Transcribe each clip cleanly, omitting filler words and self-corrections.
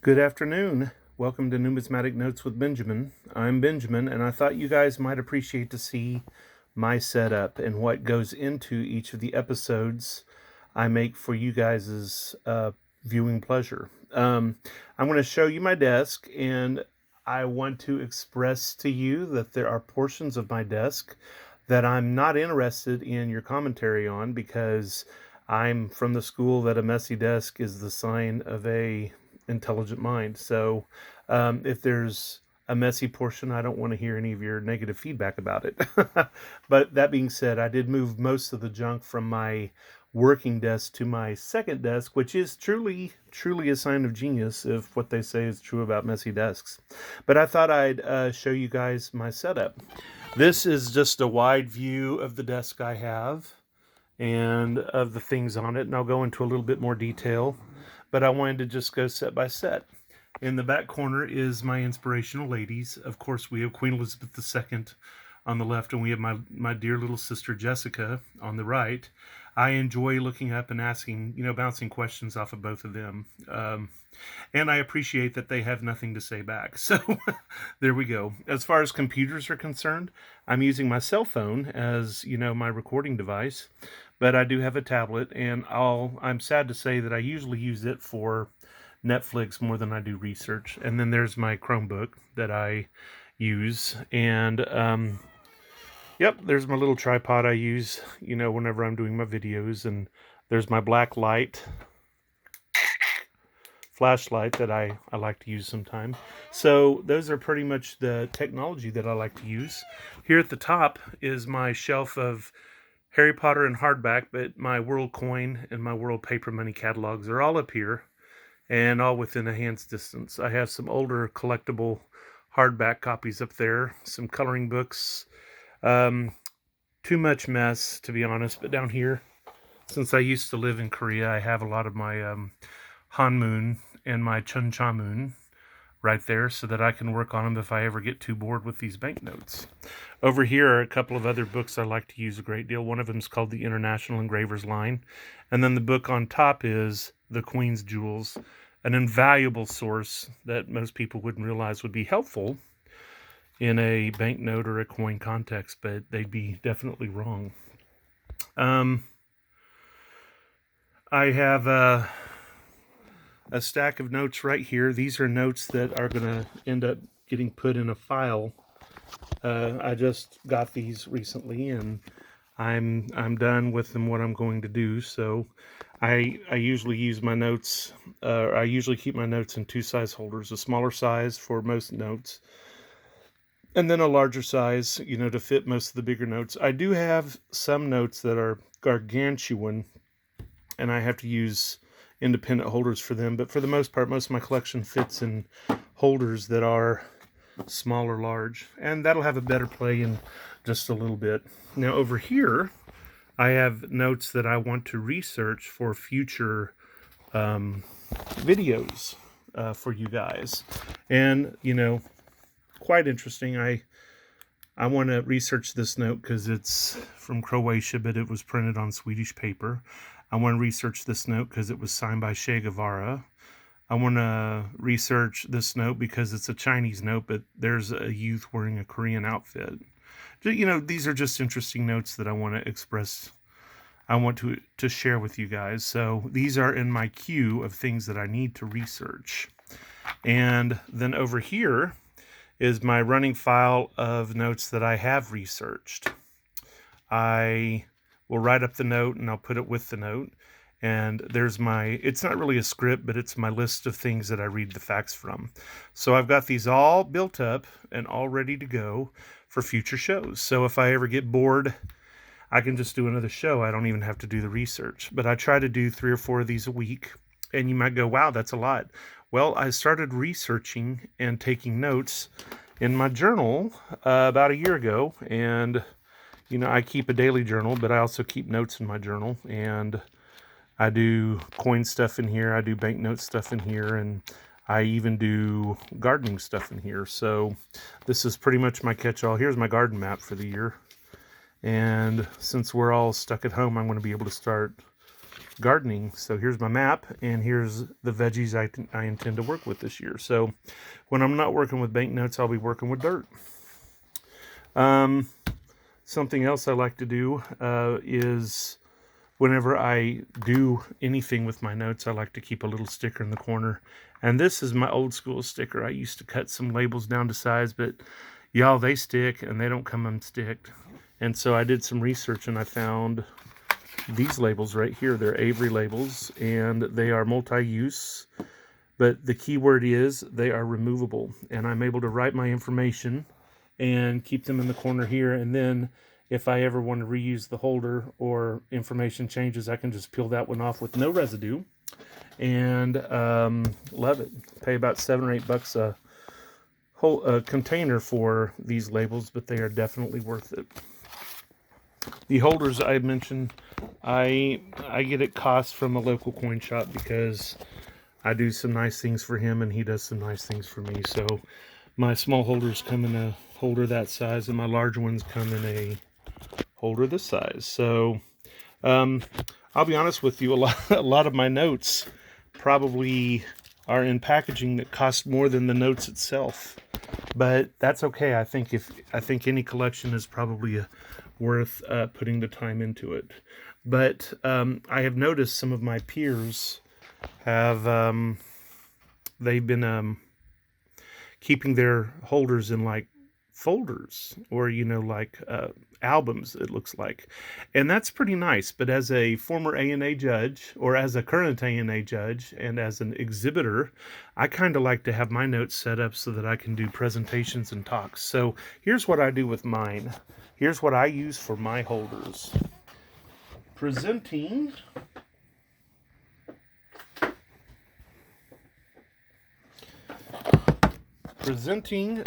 Good afternoon. Welcome to Numismatic Notes with Benjamin. I'm Benjamin, and I thought you guys might appreciate to see my setup and what goes into each of the episodes I make for you guys' viewing pleasure. I'm going to show you my desk, and I want to express to you that there are portions of my desk that I'm not interested in your commentary on because I'm from the school that a messy desk is the sign of a intelligent mind. So if there's a messy portion, I don't want to hear any of your negative feedback about it. But that being said, I did move most of the junk from my working desk to my second desk, which is truly a sign of genius if what they say is true about messy desks. But I thought I'd show you guys my setup. This is just a wide view of the desk I have and of the things on it, and I'll go into a little bit more detail, but I wanted to just go set by set. In the back corner is my inspirational ladies. Of course, we have Queen Elizabeth II on the left, and we have my dear little sister Jessica on the right. I enjoy looking up and asking, bouncing questions off of both of them. And I appreciate that they have nothing to say back. So there we go. As far as computers are concerned, I'm using my cell phone as, my recording device. But I do have a tablet, and I'm sad to say that I usually use it for Netflix more than I do research. And then there's my Chromebook that I use. And yep, there's my little tripod I use, whenever I'm doing my videos. And there's my black light flashlight that I like to use sometime. So those are pretty much the technology that I like to use. Here at the top is my shelf of Harry Potter and hardback, but my World Coin and my World Paper Money catalogs are all up here and all within a hand's distance. I have some older collectible hardback copies up there, some coloring books. Too much mess, to be honest, but down here, since I used to live in Korea, I have a lot of my Hanmoon and my Chunchamoon right there so that I can work on them if I ever get too bored with these banknotes. Over here are a couple of other books I like to use a great deal. One of them is called the International Engravers Line. And then the book on top is The Queen's Jewels, an invaluable source that most people wouldn't realize would be helpful in a banknote or a coin context, but they'd be definitely wrong. I have a stack of notes right here. These are notes that are going to end up getting put in a file. I just got these recently, and I'm done with them. What I'm going to do. So, I usually use my notes. I usually keep my notes in two size holders: a smaller size for most notes, and then a larger size, to fit most of the bigger notes. I do have some notes that are gargantuan, and I have to use independent holders for them, but for the most part, most of my collection fits in holders that are small or large, and that'll have a better play in just a little bit. Now over here, I have notes that I want to research for future videos for you guys, and quite interesting. I want to research this note because it's from Croatia, but it was printed on Swedish paper. I want to research this note because it was signed by Che Guevara. I want to research this note because it's a Chinese note, but there's a youth wearing a Korean outfit. These are just interesting notes that I want to express. I want to share with you guys. So these are in my queue of things that I need to research. And then over here is my running file of notes that I have researched. I will write up the note and I'll put it with the note. And there's it's not really a script, but it's my list of things that I read the facts from. So I've got these all built up and all ready to go for future shows. So if I ever get bored, I can just do another show. I don't even have to do the research. But I try to do 3 or 4 of these a week. And you might go, wow, that's a lot. Well, I started researching and taking notes in my journal about a year ago. And, I keep a daily journal, but I also keep notes in my journal. And I do coin stuff in here. I do banknote stuff in here. And I even do gardening stuff in here. So this is pretty much my catch-all. Here's my garden map for the year. And since we're all stuck at home, I'm going to be able to start gardening. So here's my map, and here's the veggies I intend to work with this year. So when I'm not working with banknotes, I'll be working with dirt. Something else I like to do is whenever I do anything with my notes, I like to keep a little sticker in the corner. And this is my old school sticker. I used to cut some labels down to size, but y'all, they stick and they don't come unsticked. And so I did some research and I found these labels right here. They're Avery labels and they are multi-use, but the key word is they are removable. And I'm able to write my information and keep them in the corner here. And then if I ever want to reuse the holder or information changes, I can just peel that one off with no residue. And love it. Pay about $7 or $8 a whole container for these labels, but they are definitely worth it. The holders I mentioned, I get it cost from a local coin shop because I do some nice things for him and he does some nice things for me. So my small holders come in a holder that size and my large ones come in a holder this size. So I'll be honest with you, a lot of my notes probably are in packaging that cost more than the notes itself, but that's okay. I think any collection is probably worth putting the time into it. But I have noticed some of my peers have they've been keeping their holders in like folders or like albums, it looks like, and that's pretty nice. But as a former ANA judge, or as a current ANA judge, and as an exhibitor, I kind of like to have my notes set up so that I can do presentations and talks. So here's what I do with mine. Here's what I use for my holders. Presenting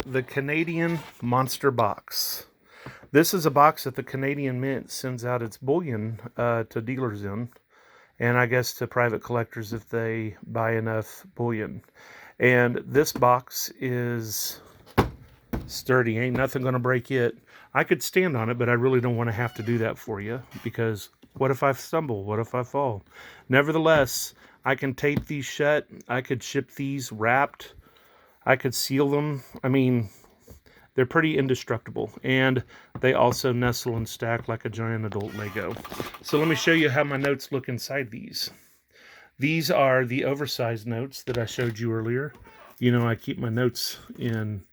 the Canadian Monster Box. This is a box that the Canadian Mint sends out its bullion to dealers in, and I guess to private collectors if they buy enough bullion. And this box is sturdy. Ain't nothing going to break it. I could stand on it, but I really don't want to have to do that for you, because what if I stumble? What if I fall? Nevertheless, I can tape these shut. I could ship these wrapped. I could seal them. I mean, they're pretty indestructible, and they also nestle and stack like a giant adult Lego. So let me show you how my notes look inside these. These are the oversized notes that I showed you earlier. I keep my notes in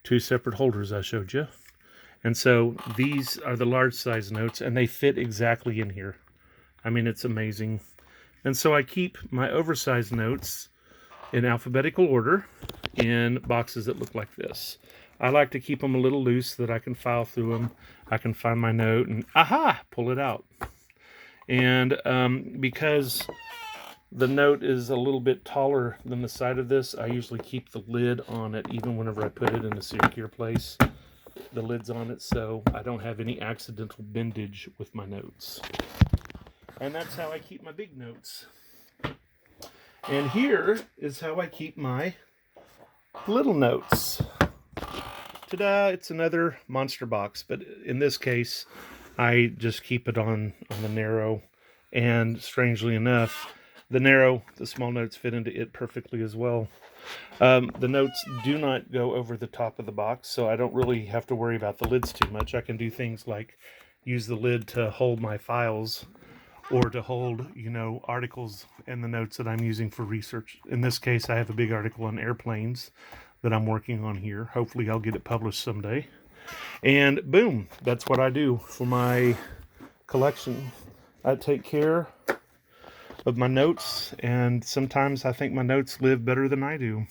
2 separate holders I showed you. And so these are the large size notes, and they fit exactly in here. I mean, it's amazing. And so I keep my oversized notes in alphabetical order in boxes that look like this. I like to keep them a little loose so that I can file through them. I can find my note and pull it out. And because the note is a little bit taller than the side of this, I usually keep the lid on it even whenever I put it in a secure place. The lid's on it so I don't have any accidental bendage with my notes. And that's how I keep my big notes. And here is how I keep my little notes. Ta-da! It's another monster box, but in this case, I just keep it on the narrow. And strangely enough, the small notes fit into it perfectly as well. The notes do not go over the top of the box, so I don't really have to worry about the lids too much. I can do things like use the lid to hold my files, or to hold, articles and the notes that I'm using for research. In this case, I have a big article on airplanes that I'm working on here. Hopefully I'll get it published someday. And boom, that's what I do for my collection. I take care of my notes, and sometimes I think my notes live better than I do.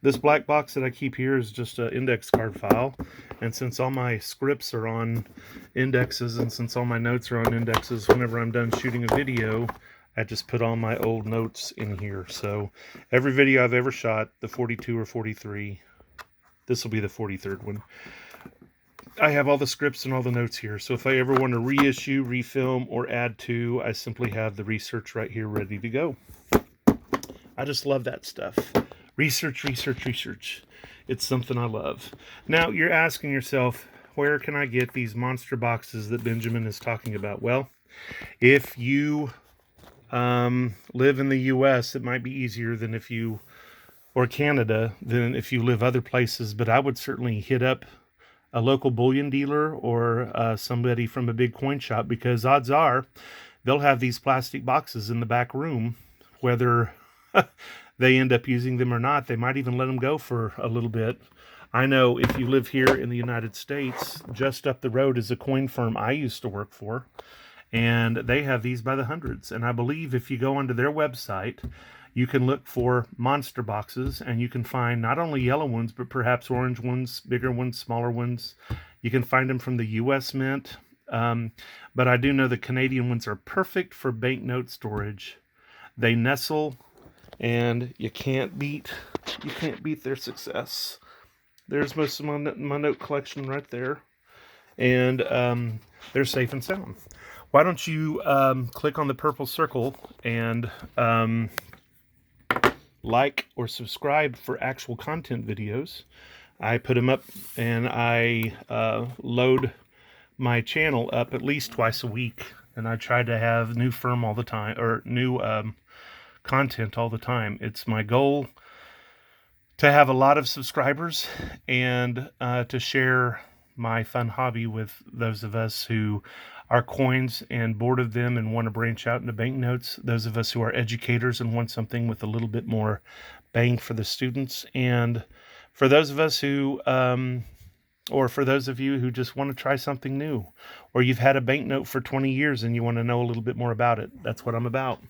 This black box that I keep here is just an index card file, and since all my scripts are on indexes, and since all my notes are on indexes, whenever I'm done shooting a video, I just put all my old notes in here. So every video I've ever shot, the 42 or 43, this will be the 43rd one, I have all the scripts and all the notes here. So if I ever want to reissue, refilm, or add to, I simply have the research right here ready to go. I just love that stuff. Research, research, research. It's something I love. Now, you're asking yourself, where can I get these monster boxes that Benjamin is talking about? Well, if you live in the U.S., it might be easier than if you, or Canada, than if you live other places. But I would certainly hit up a local bullion dealer or somebody from a big coin shop, because odds are they'll have these plastic boxes in the back room, whether they end up using them or not. They might even let them go for a little bit. I know if you live here in the United States, just up the road is a coin firm I used to work for, and they have these by the hundreds. And I believe if you go onto their website, you can look for monster boxes, and you can find not only yellow ones, but perhaps orange ones, bigger ones, smaller ones. You can find them from the U.S. Mint. But I do know the Canadian ones are perfect for banknote storage. They nestle, and you can't beat their success. There's most of my note collection right there, and they're safe and sound. Why don't you click on the purple circle and like or subscribe for actual content videos. I put them up, and I load my channel up at least twice a week, and I try to have new firm all the time, or new content all the time. It's my goal to have a lot of subscribers, and to share my fun hobby with those of us who are coins and bored of them and want to branch out into banknotes, those of us who are educators and want something with a little bit more bang for the students, and for those of us who or for those of you who just want to try something new, or you've had a banknote for 20 years and you want to know a little bit more about it. That's what I'm about.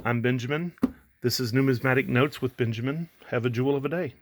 I'm Benjamin. This is Numismatic Notes with Benjamin. Have a jewel of a day.